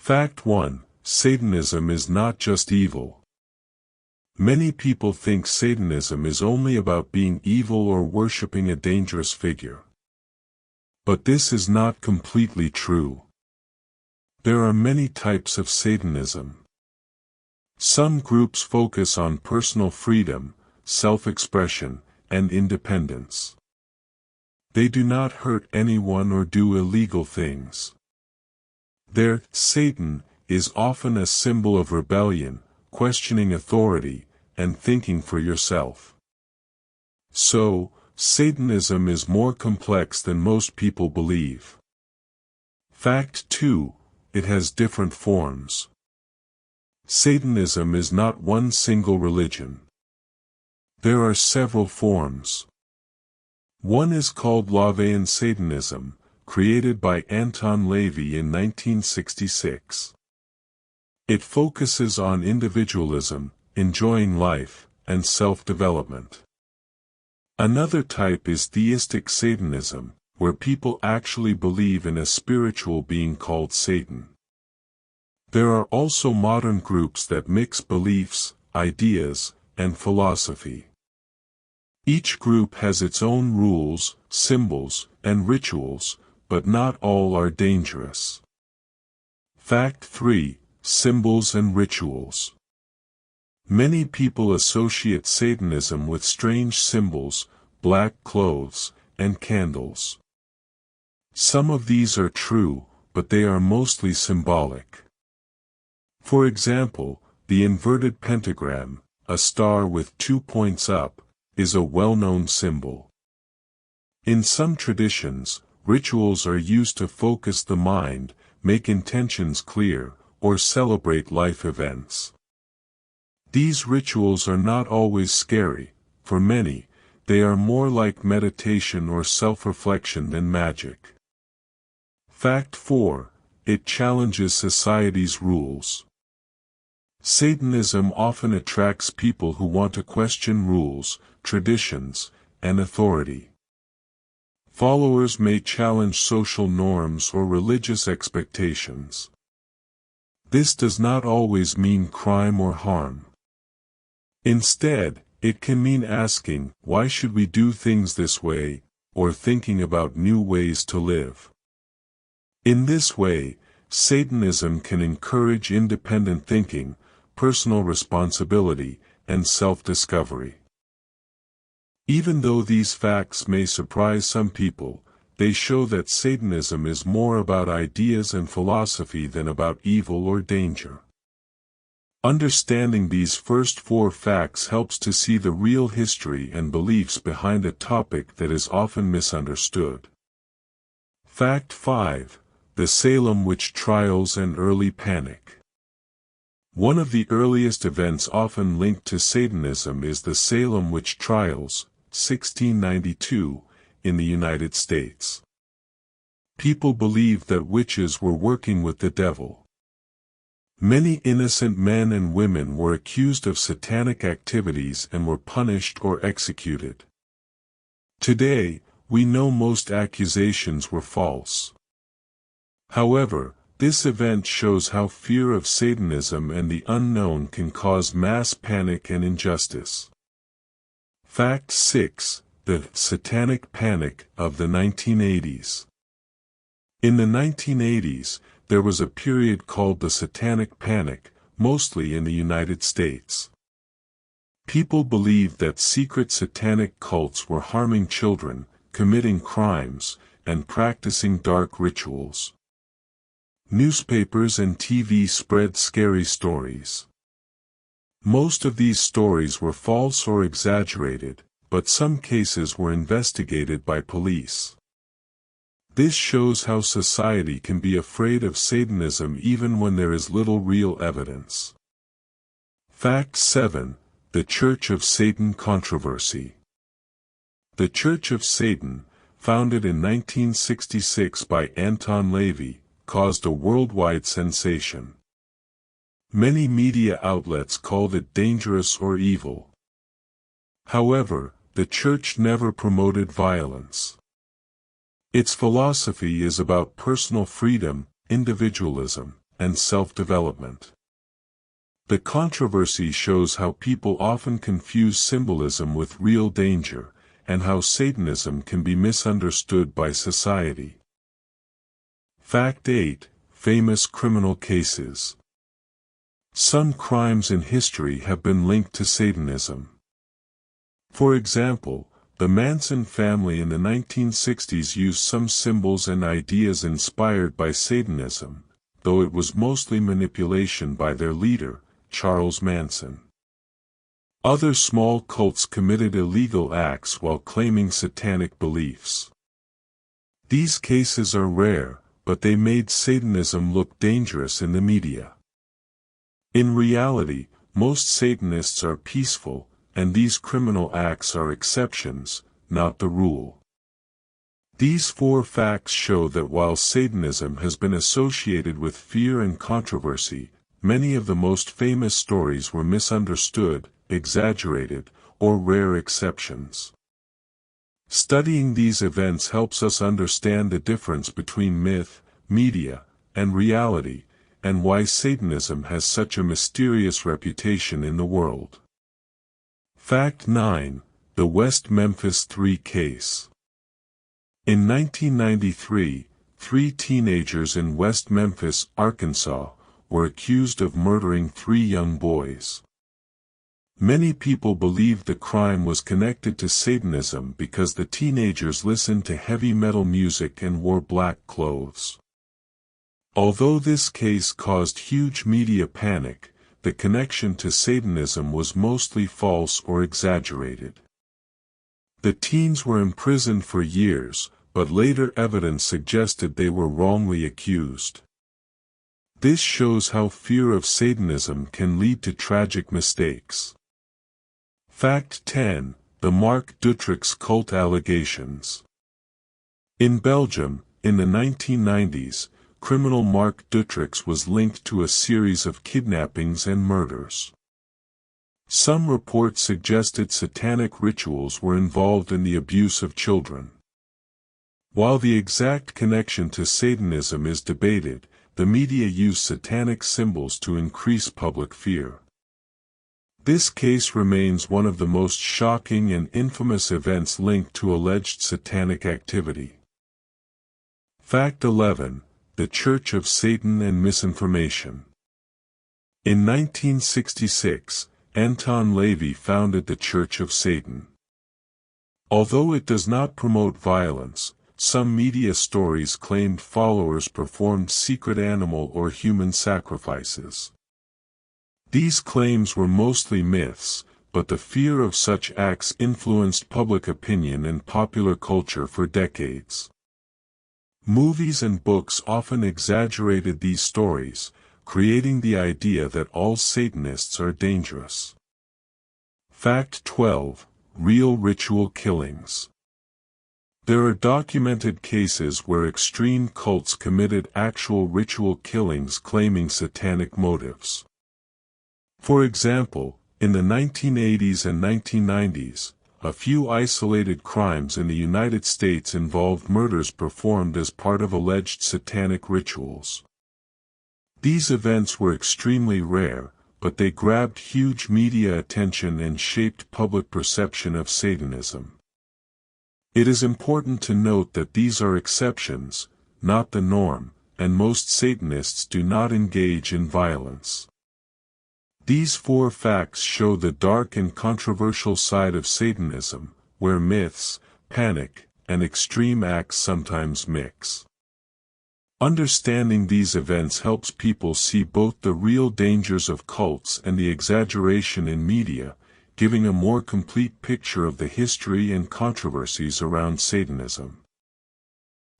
Fact 1. Satanism is not just evil. Many people think Satanism is only about being evil or worshipping a dangerous figure. But this is not completely true. There are many types of Satanism. Some groups focus on personal freedom, self-expression, and independence. They do not hurt anyone or do illegal things. Their Satan is often a symbol of rebellion, questioning authority, and thinking for yourself. So, Satanism is more complex than most people believe. Fact 2. It has different forms. Satanism is not one single religion. There are several forms. One is called LaVeyan Satanism, created by Anton LaVey in 1966. It focuses on individualism, enjoying life, and self-development. Another type is theistic Satanism, where people actually believe in a spiritual being called Satan. There are also modern groups that mix beliefs, ideas, and philosophy. Each group has its own rules, symbols, and rituals, but not all are dangerous. Fact 3. Symbols and rituals. Many people associate Satanism with strange symbols, black clothes, and candles. Some of these are true, but they are mostly symbolic. For example, the inverted pentagram, a star with 2 points up, is a well-known symbol. In some traditions, rituals are used to focus the mind, make intentions clear, or celebrate life events. These rituals are not always scary. For many, they are more like meditation or self-reflection than magic. Fact 4. It challenges society's rules. Satanism often attracts people who want to question rules, traditions, and authority. Followers may challenge social norms or religious expectations. This does not always mean crime or harm. Instead, it can mean asking, why should we do things this way, or thinking about new ways to live. In this way, Satanism can encourage independent thinking, personal responsibility, and self-discovery. Even though these facts may surprise some people, they show that Satanism is more about ideas and philosophy than about evil or danger. Understanding these first 4 facts helps to see the real history and beliefs behind a topic that is often misunderstood. Fact 5. The Salem Witch Trials and Early Panic. One of the earliest events often linked to Satanism is the Salem Witch Trials, 1692, in the United States. People believed that witches were working with the devil. Many innocent men and women were accused of satanic activities and were punished or executed. Today, we know most accusations were false. However, this event shows how fear of Satanism and the unknown can cause mass panic and injustice. Fact 6. The Satanic Panic of the 1980s. In the 1980s, there was a period called the Satanic Panic, mostly in the United States. People believed that secret satanic cults were harming children, committing crimes, and practicing dark rituals. Newspapers and TV spread scary stories. Most of these stories were false or exaggerated, but some cases were investigated by police. This shows how society can be afraid of Satanism even when there is little real evidence. Fact 7. The Church of Satan Controversy. The Church of Satan, founded in 1966 by Anton LaVey, caused a worldwide sensation. Many media outlets called it dangerous or evil. However, the church never promoted violence. Its philosophy is about personal freedom, individualism, and self-development. The controversy shows how people often confuse symbolism with real danger, and how Satanism can be misunderstood by society. Fact 8. Famous criminal cases. Some crimes in history have been linked to Satanism. For example, the Manson family in the 1960s used some symbols and ideas inspired by Satanism, though it was mostly manipulation by their leader, Charles Manson. Other small cults committed illegal acts while claiming satanic beliefs. These cases are rare, but they made Satanism look dangerous in the media. In reality, most Satanists are peaceful, and these criminal acts are exceptions, not the rule. These 4 facts show that while Satanism has been associated with fear and controversy, many of the most famous stories were misunderstood, exaggerated, or rare exceptions. Studying these events helps us understand the difference between myth, media, and reality, and why Satanism has such a mysterious reputation in the world. Fact 9. The West Memphis 3 case. In 1993, 3 teenagers in West Memphis, Arkansas, were accused of murdering 3 young boys. Many people believed the crime was connected to Satanism because the teenagers listened to heavy metal music and wore black clothes. Although this case caused huge media panic, the connection to Satanism was mostly false or exaggerated. The teens were imprisoned for years, but later evidence suggested they were wrongly accused. This shows how fear of Satanism can lead to tragic mistakes. Fact 10. The Mark Dutroux cult allegations. In Belgium, in the 1990s, criminal Mark Dutroux was linked to a series of kidnappings and murders. Some reports suggested satanic rituals were involved in the abuse of children. While the exact connection to Satanism is debated, the media used satanic symbols to increase public fear. This case remains one of the most shocking and infamous events linked to alleged satanic activity. Fact 11. The Church of Satan and Misinformation. In 1966, Anton LaVey founded the Church of Satan. Although it does not promote violence, some media stories claimed followers performed secret animal or human sacrifices. These claims were mostly myths, but the fear of such acts influenced public opinion and popular culture for decades. Movies and books often exaggerated these stories, creating the idea that all Satanists are dangerous. Fact 12. Real ritual killings. There are documented cases where extreme cults committed actual ritual killings claiming satanic motives. For example, in the 1980s and 1990s, a few isolated crimes in the United States involved murders performed as part of alleged satanic rituals. These events were extremely rare, but they grabbed huge media attention and shaped public perception of Satanism. It is important to note that these are exceptions, not the norm, and most Satanists do not engage in violence. These 4 facts show the dark and controversial side of Satanism, where myths, panic, and extreme acts sometimes mix. Understanding these events helps people see both the real dangers of cults and the exaggeration in media, giving a more complete picture of the history and controversies around Satanism.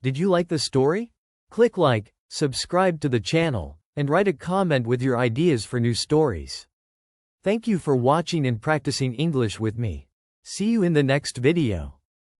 Did you like the story? Click like, subscribe to the channel, and write a comment with your ideas for new stories. Thank you for watching and practicing English with me. See you in the next video.